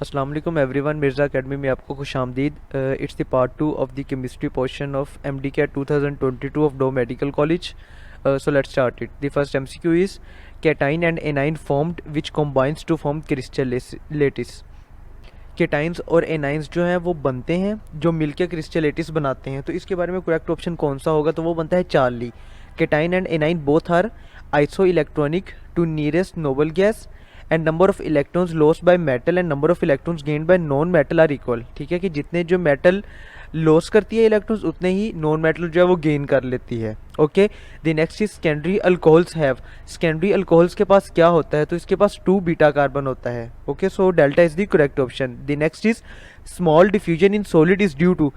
अस्सलाम वालेकुम everyone, Mirza academy में आपको खुश आमदीद। It's the part 2 of the chemistry portion of MDCAT 2022 of Dow Medical College. So let's start it. The first MCQ is cation and anion formed which combines to form crystal lattice. Cations और anions जो हैं वो बनते हैं जो मिलकर क्रिस्टलेटिस बनाते हैं। तो इसके बारे में करेक्ट ऑप्शन कौन सा होगा? तो वो बनता है Charlie. Cation and anion both are isoelectronic to nearest noble gas and number of electrons lost by metal and number of electrons gained by non metal are equal. ठीक है कि जितने जो मेटल लॉस करती है electrons उतने ही non metal जो है वो गेन कर लेती है। Okay, the next is secondary alcohols have. Secondary alcohols के पास क्या होता है? तो इसके पास 2 बीटा कार्बन होता है। Okay, so delta is the correct option. The next is small diffusion in solid is due to.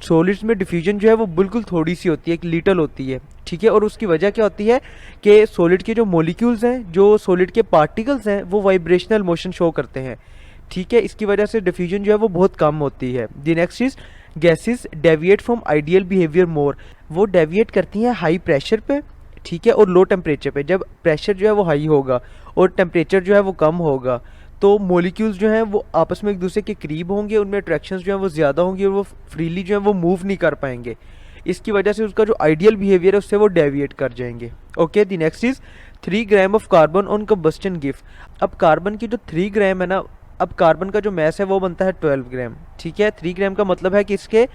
Solids में डिफ्यूजन जो है वो बिल्कुल थोड़ी सी होती है, एक लिटल होती है। ठीक है, और उसकी वजह क्या होती है कि सॉलिड के जो मॉलिक्यूल्स हैं, जो सॉलिड के पार्टिकल्स हैं, वो वाइब्रेशनल मोशन शो करते हैं। ठीक है, इसकी वजह से डिफ्यूजन जो है वो बहुत कम होती है। The next is gases deviate from ideal behaviour more. वो डेविएट करती हैं हाई प्रेशर पे, ठीक है, और लो टेम्परेचर पे। जब प्रेशर जो है वो हाई होगा और टेम्परेचर जो है वो कम होगा तो मॉलिक्यूल्स जो हैं वो आपस में एक दूसरे के करीब होंगे, उनमें अट्रैक्शंस जो हैं वो ज़्यादा होंगी और वो फ्रीली जो है वो मूव नहीं कर पाएंगे। इसकी वजह से उसका जो आइडियल बिहेवियर है उससे वो डेविएट कर जाएंगे। Okay, the next is 3 gram of carbon on combustion give. अब कार्बन की जो 3 ग्राम है ना, अब कार्बन का जो मैस है वो बनता है 12 ग्राम। ठीक है, 3 ग्राम का मतलब है कि इसके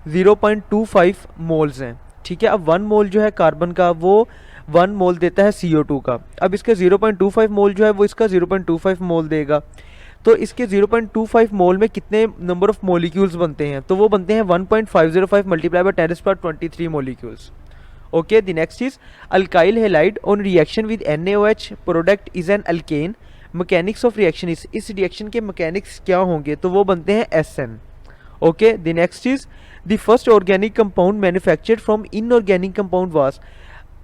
0.25 मोल्स हैं। ठीक है, अब 1 मोल जो है कार्बन का वो 1 मोल देता है CO2 का। अब इसके 0.25 मोल जो है वो इसका 0.25 मोल देगा। तो इसके 0.25 मोल में कितने नंबर ऑफ मॉलिक्यूल्स बनते हैं? तो वो बनते हैं 1.505 multiply by 10⁻23 molecules. Okay, the next is alkyl halide on reaction with NaOH product is an alkane. Mechanics of reaction इस रिएक्शन के मैकेनिक्स क्या होंगे? तो वो बनते हैं SN। Okay, the next is the first organic compound manufactured from inorganic compound was.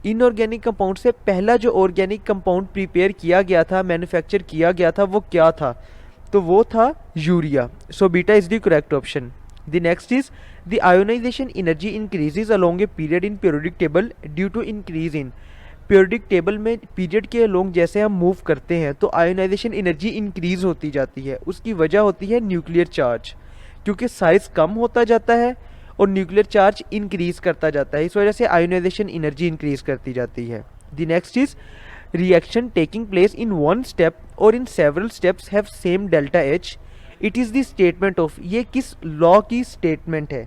Inorganic compound से पहला जो ऑर्गेनिक कंपाउंड प्रिपेयर किया गया था, मैन्युफैक्चर किया गया था, वो क्या था? तो वो था urea. So beta is the correct option. The next is the ionisation energy increases along a period in periodic table due to increase in. Periodic table में पीरियड के अलोंग जैसे हम मूव करते हैं तो आयोनाइजेशन एनर्जी इंक्रीज होती जाती है। उसकी वजह होती है न्यूक्लियर चार्ज, क्योंकि साइज कम होता जाता है और न्यूक्लियर चार्ज इंक्रीज करता जाता है। इस वजह से आयोनाइजेशन एनर्जी इंक्रीज करती जाती है। The next is reaction taking place in 1 step or in several steps have same delta H। It is the statement of. ये किस लॉ की स्टेटमेंट है?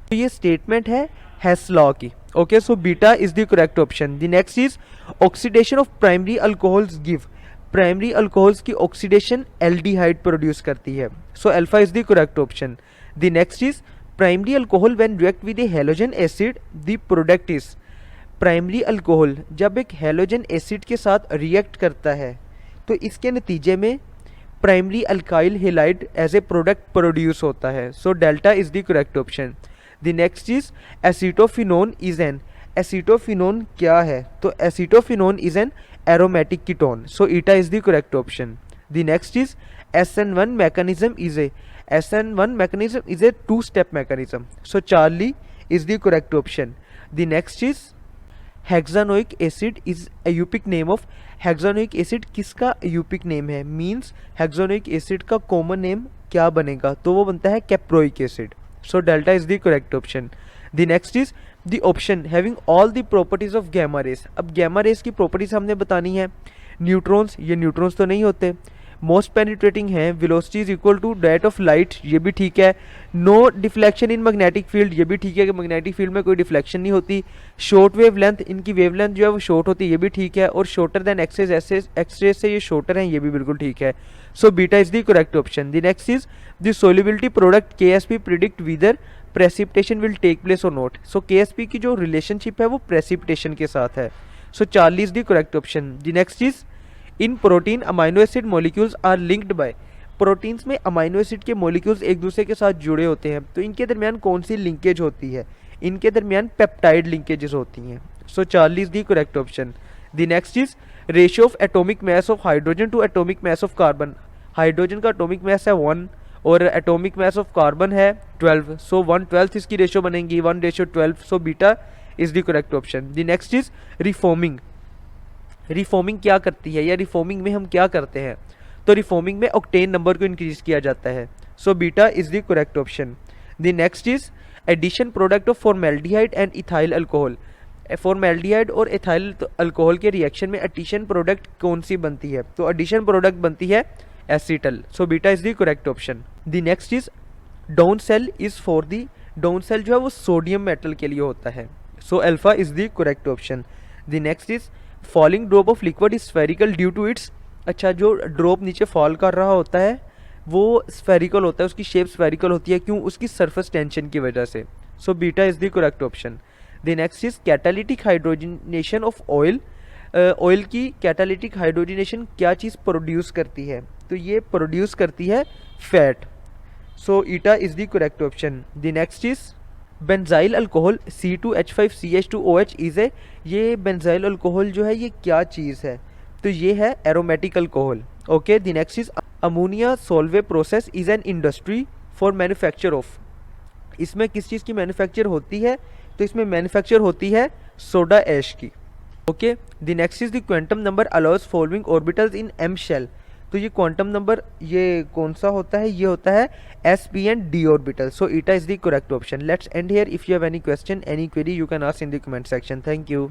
तो ये स्टेटमेंट है हेस लॉ की। Okay, so beta is the correct option. The next is oxidation of primary alcohols give. Primary alcohols की oxidation aldehyde produce करती है। So alpha is the correct option. The next is primary alcohol when react with A halogen acid the product is. Primary alcohol जब एक halogen acid के साथ react करता है तो इसके नतीजे में primary alkyl halide as a product produce होता है। So delta is the correct option. The next is acetophenone is an. Acetophenone क्या है? तो acetophenone is an aromatic ketone. So eta is the correct option. The next is SN1 mechanism is a 2-step mechanism. So Charlie is the correct option. The next is hexanoic acid is aeupic name of। hexanoic acid किसका aeupic name है? Means hexanoic acid का common name क्या बनेगा? तो वो बनता है caproic acid. So delta is the correct option. The next is the option having all the properties of gamma rays। अब gamma rays की properties हमने बतानी है। न्यूट्रॉन्स, ये न्यूट्रॉन्स तो नहीं होते। मोस्ट पेनिट्रेटिंग है, velocity is equal to that of light, ये भी ठीक है। No deflection in magnetic field, ये भी ठीक है कि मैग्नेटिक फील्ड में कोई डिफ्लेक्शन नहीं होती। शॉर्ट वेव लेंथ, इनकी वेव लेंथ जो है वो शॉर्ट होती है, ये भी ठीक है। और शॉर्टर देन एक्सरेज से ये शॉर्टर हैं, ये भी बिल्कुल ठीक है। So beta is the correct option. The next is the solubility product KSP predict whether precipitation will take place or not. So KSP की जो रिलेशनशिप है वो प्रेसिपिटेशन के साथ है। So Charlie is the correct option. The next is in protein amino acid molecules are linked by. Proteins में amino acid के molecules एक दूसरे के साथ जुड़े होते हैं, तो इनके दरमियान कौन सी लिंकेज होती है? इनके दरमियान पेप्टाइड लिंकेजेस होती हैं। So Charlie is the correct option. The next is ratio of atomic mass of hydrogen to atomic mass of carbon. Hydrogen का एटॉमिक मास है 1 और एटॉमिक मास ऑफ कार्बन है 12। सो 1/12 इसकी रेशियो बनेगी 1:12। सो beta is the correct option. The next is reforming. Reforming क्या करती है या रिफॉर्मिंग में हम क्या करते हैं? तो रिफॉर्मिंग में ऑक्टेन नंबर को इंक्रीज किया जाता है। So beta is the correct option. The next is addition product of formaldehyde and ethyl alcohol. Formaldehyde और इथाइल अल्कोहल के रिएक्शन में एडिशन प्रोडक्ट कौन सी बनती है? तो एडिशन प्रोडक्ट बनती है acetal. So beta is the correct option. The next is down cell is for the, down cell जो है वो सोडियम मेटल के लिए होता है। So alpha is the correct option. The next is falling drop of liquid is spherical due to its, अच्छा जो drop नीचे फॉल कर रहा होता है वो स्फेरिकल होता है, उसकी शेप स्फेरिकल होती है, क्यों? उसकी सरफेस टेंशन की वजह से। सो beta is the correct option. The next is catalytic hydrogenation of oil. Oil की कैटालिटिक हाइड्रोजनेशन क्या चीज़ प्रोड्यूस करती है? तो ये प्रोड्यूस करती है fat. So eta is the correct option. The next is benzyl alcohol C2H5CH2OH is a, ये benzyl alcohol जो है ये क्या चीज़ है? तो ये है aromatic alcohol. Okay, the next is ammonia Solvay process is an industry for manufacture of, इसमें किस चीज़ की मैन्युफैक्चर होती है? तो इसमें मैन्युफैक्चर होती है सोडा ऐश की। Okay, the next is the quantum number allows following orbitals in M shell. तो ये क्वांटम नंबर ये कौन सा होता है? ये होता है sp and d orbital. So eta is the correct option. Let's end here. If you have any question, any query, you can ask in the comment section. Thank you.